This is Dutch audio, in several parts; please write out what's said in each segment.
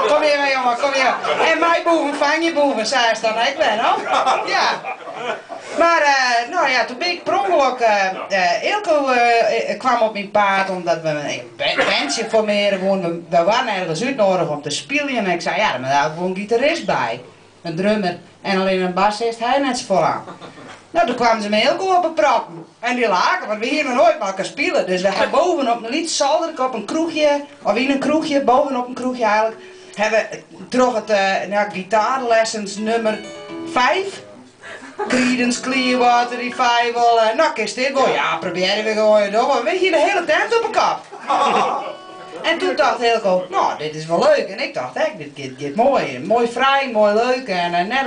Kom hier maar jongen, kom hier. En mijn boeven vang je boeven, zei ze dan. Ik ben hoor. Ja. Maar nou ja, toen ben ik per ongeluk, Ilko kwam op mijn paard omdat we een bandje formeren woonden. We waren ergens uitnodigd om te spelen en ik zei ja, er moet ook gewoon een gitarist bij. Een drummer en alleen een bassist, hij net zo vooraan. Nou, toen kwamen ze me heel goed op een praten. En die laken, want we hier nog nooit maar kunnen spelen. Dus we hebben bovenop een lied zolder op een kroegje, of in een kroegje, bovenop een kroegje eigenlijk, hebben we terug het gitaarlessons nummer 5. Creedence Clearwater Revival, nou is dit wel, ja proberen we gewoon door, maar we hier de hele tent op een kap. En toen dacht Hilco, nou dit is wel leuk. En ik dacht, dit gaat mooi, mooi vrij, mooi leuk en net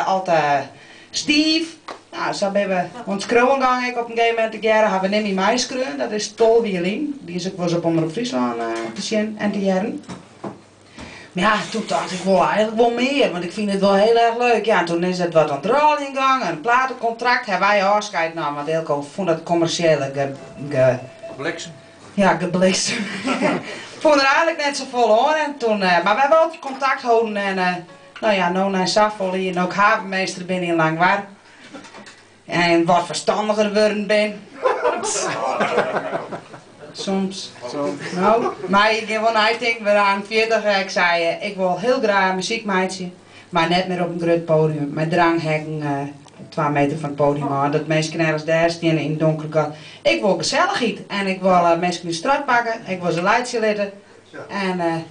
altijd stief. Nou, zo hebben we ons schreeuwen gang ik op een gegeven moment te jaren, hebben we niet mijn schreeuwen, dat is Tol Violin. Die is ook wel eens op Omroep Friesland te zien en te jaren. Maar ja, toen dacht ik wel eigenlijk wel meer, want ik vind het wel heel erg leuk. Ja, toen is het wat aan het rollen gegaan, een platencontract hebben wij afscheid genomen, want Hilco vond dat commerciële Bliksem. Ja, gebliksem. Vond er eigenlijk net zo vol hoor. En toen, maar we hebben altijd contact houden en nou ja, Nona en Safol en ook havenmeester binnen in Langwaar. En wat verstandiger worden ben. Soms. Nou, maar ik heb wel ik ben aan 40 ik zei, ik wil heel graag een muziekmeidje, maar net meer op een groot podium. Met dranghekken 2 meter van het podium aan, dat mensen ergens daar staan in het donker gat. Ik wil gezelligheid en ik wil mensen in de straat pakken, ik wil ze leidje letten en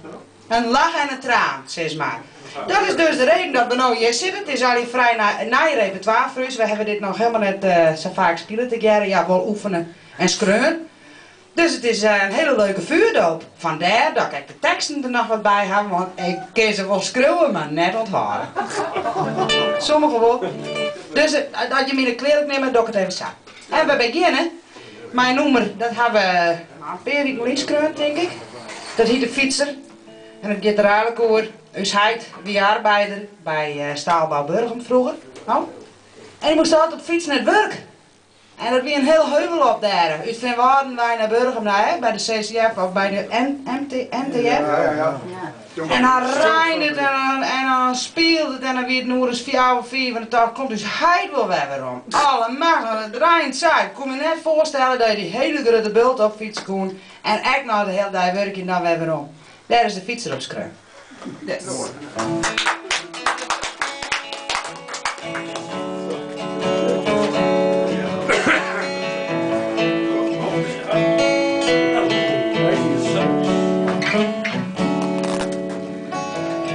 een lach en een traan, zeg maar. Dat is dus de reden dat we nou hier zitten. Het is al vrij na je repertoire voor ons. We hebben dit nog helemaal net zo vaak gespeeld together. Ja, wel oefenen en schreeuwen. Dus het is een hele leuke vuurdoop. Vandaar dat ik de teksten er nog wat bij heb, want ik kan ze wel schreeuwen, maar net onthouden. Sommige wel. Dus als je me kwalijk neemt, doe ik het even samen. En we beginnen. Mijn nummer, dat hebben we een paar weken geleden geschreven, denk ik. Dat heet de Fietser. En het gaat er eigenlijk over, us heit wie arbeider bij Staalbouw Burgum vroeger. Nou. En die moest altijd op fiets naar het werk. En dat was een heel heuvel op daar. Uit Van Waarden wij naar Burgum, nou, bij de CCF of bij de NTF. Ja. En dan rijdt het en dan speelt het en dan weer het nog eens 4 van de dag komt dus hij wel weer om. Alle macht, het rijdt zij. Kom je net voorstellen dat je die hele grote bult op fiets kon en echt nou de hele dag werk je dan weer om. Daar is de fietser op schreeuw. Yes.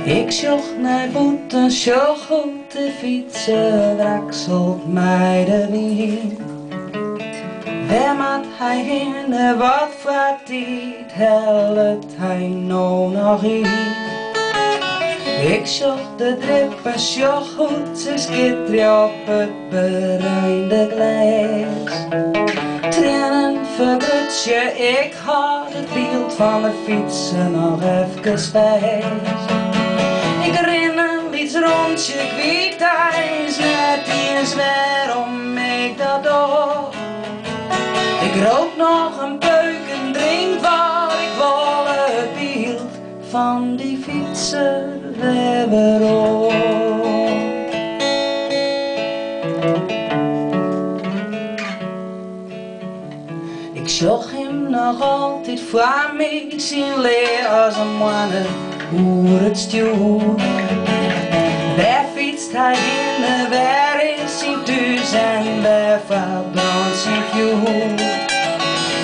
Ik zocht naar boeten, zocht op de fietsen, drakselt mij de wind. Waar moet hij heen, wat voor tijd helpt hij nou nog in? Ik zocht de drippen, zocht goed, ze schitteren op het bereinde glas. Tranen vergrutje, ik had het beeld van de fietsen nog even vast. Ik ren een iets rondje, ik weet thuis net eens waarom ik dat doe. Ik rook nog een peuk en drink wat ik wil, het beeld van die fietser weer op. Ik zag hem nog altijd voor mij zien leer als een manne hoe het stuurt. Waar fietst hij in, waar is zijn thuis en waar verbrandt zijn vuur?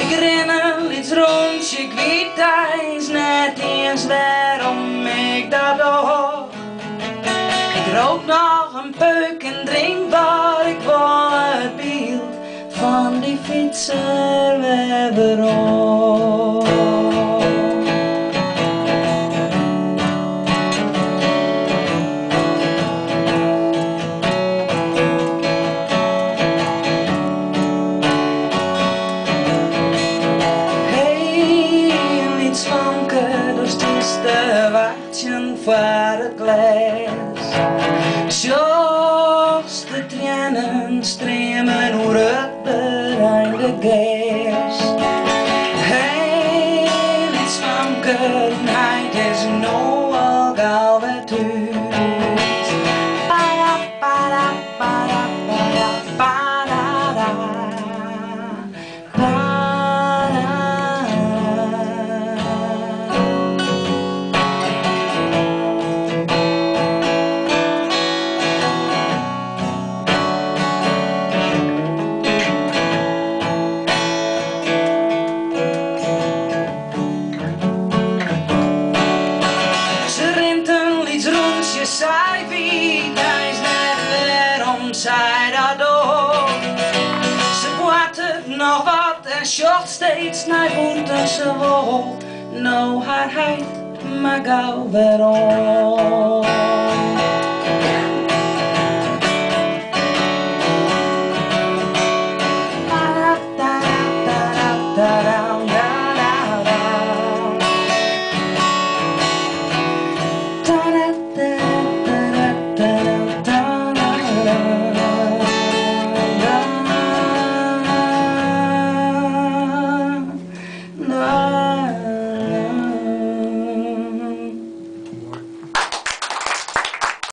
Ik ren een iets rondje, ik weet thuis net eens waarom ik dat doe. Ik rook nog een peuk en drink wat ik wil, het beeld van die fietser weer op. Voor het glas. Zoals de tranen streamen door het bereinde gas. Heel iets van kunheid is hij voert tussen wol. Nou haar hij maar gauw weer om.